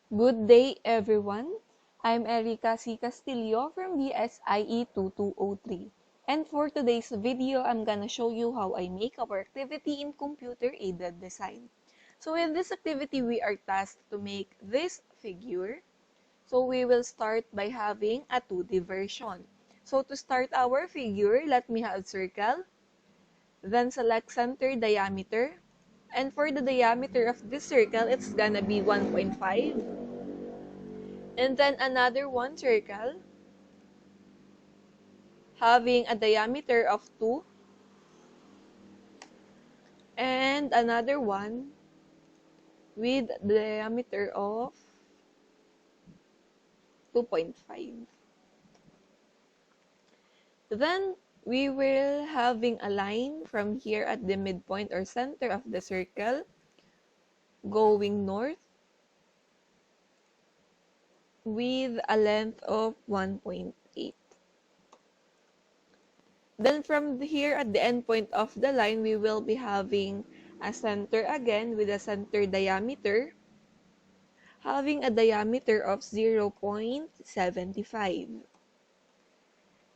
Good day, everyone. I'm Erica C. Castillo from BSIE 2203. And for today's video, I'm gonna show you how I make our activity in computer-aided design. So in this activity, we are tasked to make this figure. So we will start by having a 2D version. So to start our figure, let me have circle, then select center diameter. And for the diameter of this circle, it's gonna be 1.5. And then another one circle having a diameter of 2 and another one with the diameter of 2.5. Then we will having a line from here at the midpoint or center of the circle going north with a length of 1.8. Then from here at the end point of the line, we will be having a center again with a center diameter having a diameter of 0.75.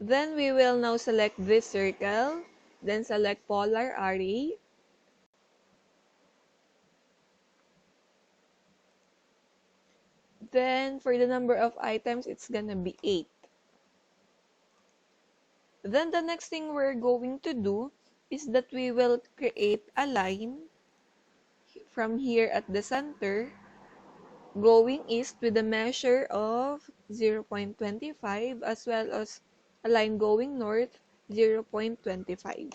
Then we will now select this circle, then select polar array. Then for the number of items, it's gonna be 8. Then the next thing we're going to do is that we will create a line from here at the center going east with a measure of 0.25 as well as a line going north 0.25.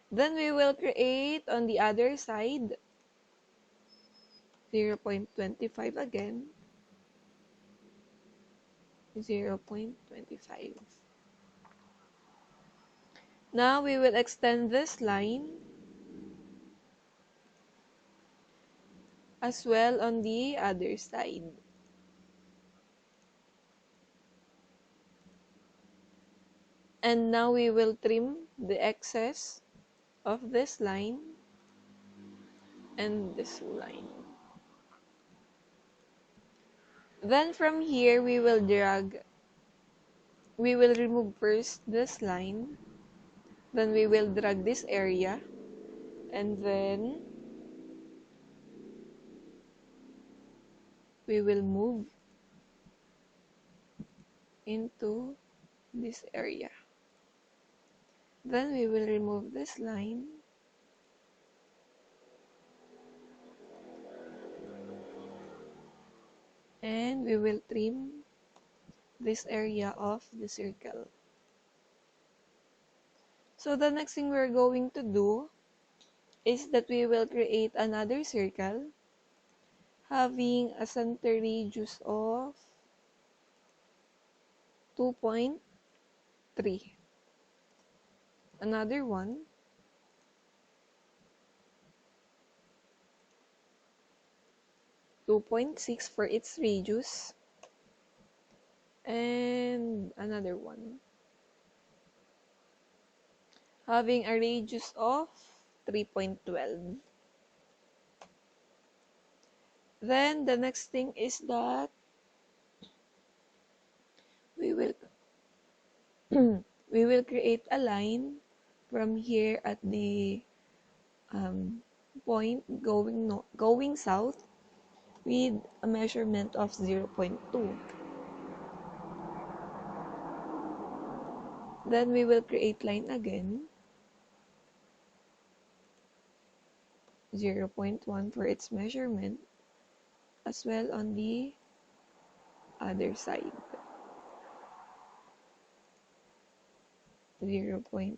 Then we will create on the other side 0.25 again, 0.25. Now we will extend this line as well on the other side. And now we will trim the excess of this line and this line. Then from here, we will remove first this line, then we will drag this area, and then we will move into this area. Then we will remove this line, and we will trim this area of the circle. So the next thing we're going to do is that we will create another circle having a center radius of 2.3. Another one, 2.6 for its radius, and another one having a radius of 3.12. Then the next thing is that we will we will create a line from here at the point going south with a measurement of 0.2. Then we will create line again, 0.1 for its measurement, as well on the other side, 0.1.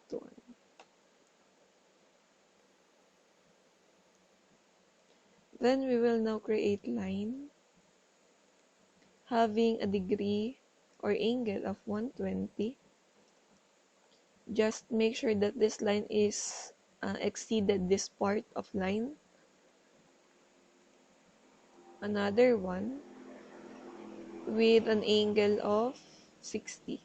Then we will now create line having a degree or angle of 120. Just make sure that this line is exceeded this part of line. Another one with an angle of 60.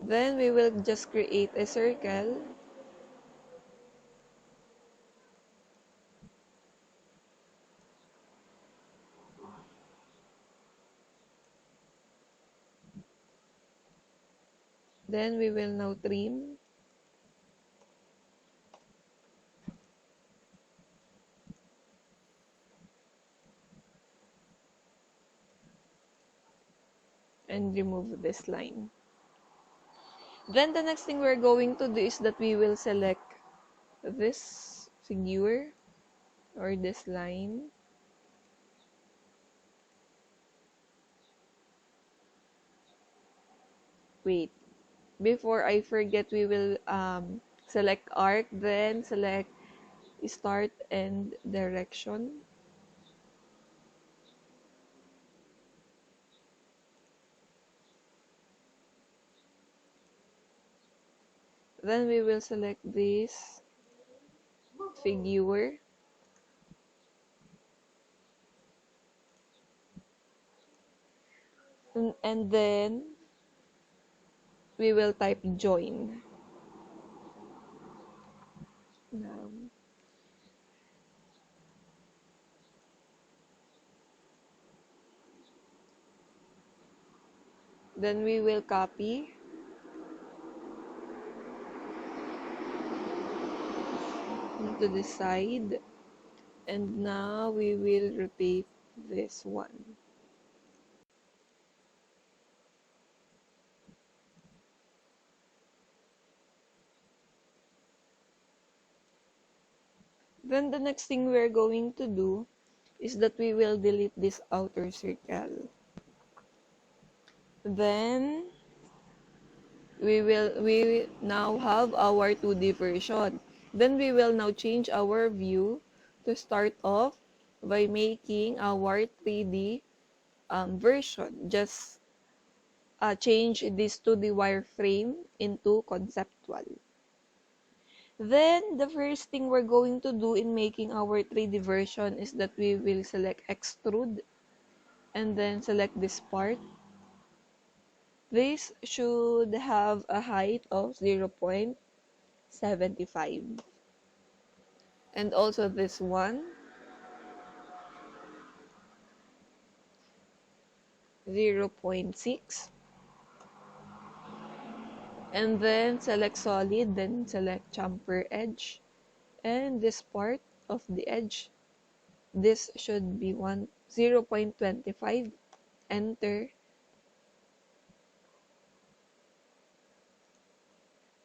Then we will just create a circle Then we will now trim. And remove this line. Then the next thing we're going to do is that we will select this figure or this line. Wait, before I forget, we will select arc, then select start and direction. Then we will select this figure. And then we will type join. Now, then we will copy to the side. And now we will rotate this one. Then the next thing we're going to do is that we will delete this outer circle. Then we now have our 2D version. Then we will now change our view to start off by making our 3D version. Just change this 2D wireframe into conceptual. Then the first thing we're going to do in making our 3D version is that we will select extrude and then select this part. This should have a height of 0.75. And also this one, 0.6. And then select solid, then select chamfer edge. And this part of the edge, this should be 0.25. Enter.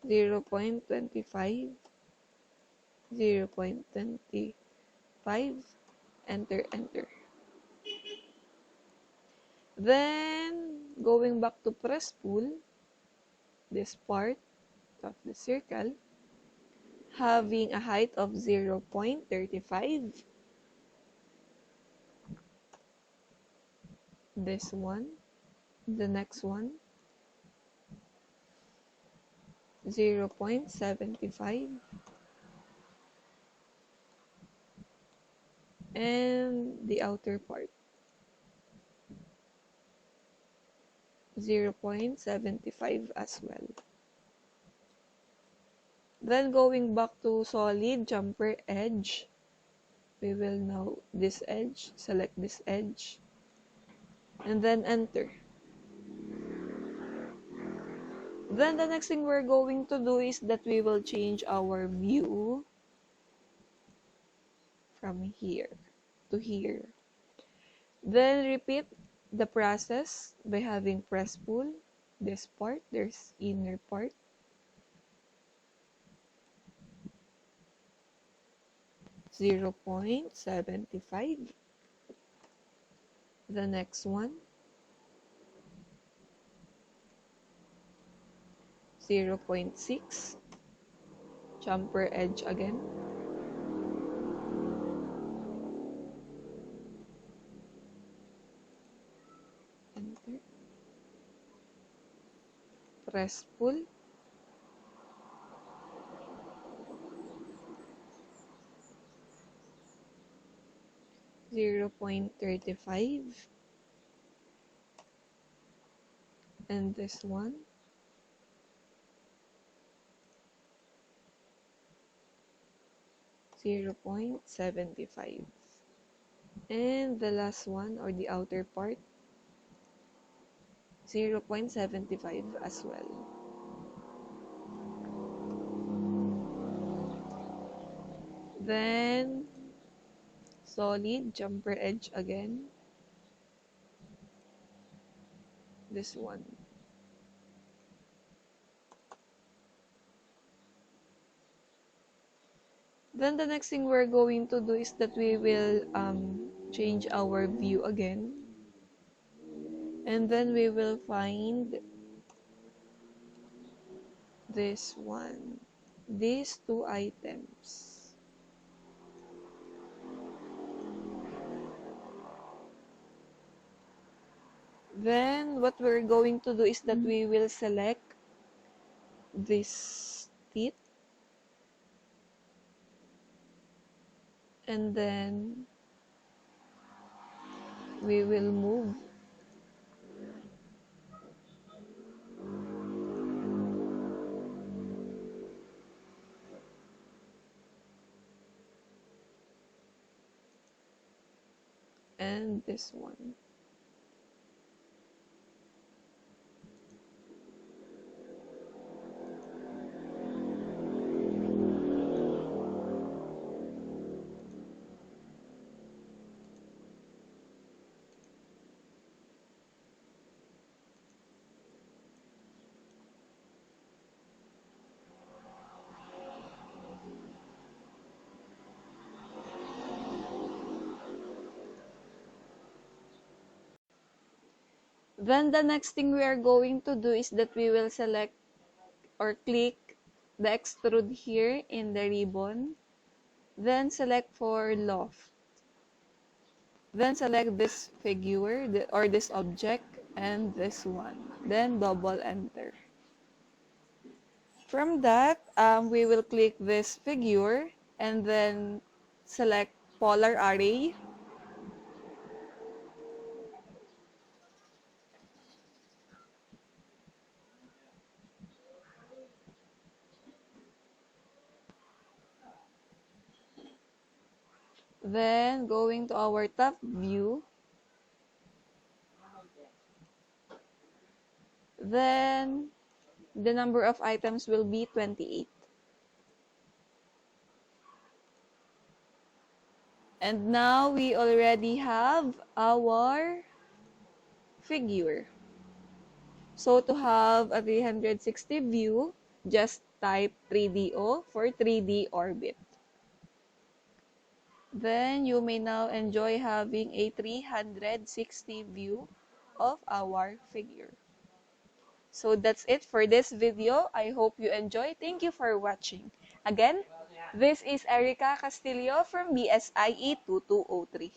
0.25, 0.25, enter, enter. Then, going back to press pull, this part of the circle, having a height of 0.35, this one, the next one, 0.75, and the outer part, 0.75 as well. Then going back to solid chamfer edge, we will now this edge, select this edge, and then enter. Then the next thing we're going to do is that we will change our view from here to here. Then repeat the process by having press pull. This part, there's inner part. .75. The next one. 0.6. Chamfer edge again. Enter. Press pull. .35. And this one. 0.75. And the last one, or the outer part, 0.75 as well. Then, solid jumper edge again. This one. Then the next thing we're going to do is that we will change our view again. And then we will find this one. These two items. Then what we're going to do is that we will select this teeth. And then we will move and this one. Then the next thing we are going to do is that we will select or click the extrude here in the ribbon. Then select for loft. Then select this figure or this object and this one. Then double enter. From that, we will click this figure and then select polar array. Then going to our top view. Then the number of items will be 28. And now we already have our figure. So to have a 360 view, just type 3DO for 3D orbit. Then you may now enjoy having a 360 view of our figure. So that's it for this video. I hope you enjoy. Thank you for watching. Again, this is Erica Castillo from BSIE 2203.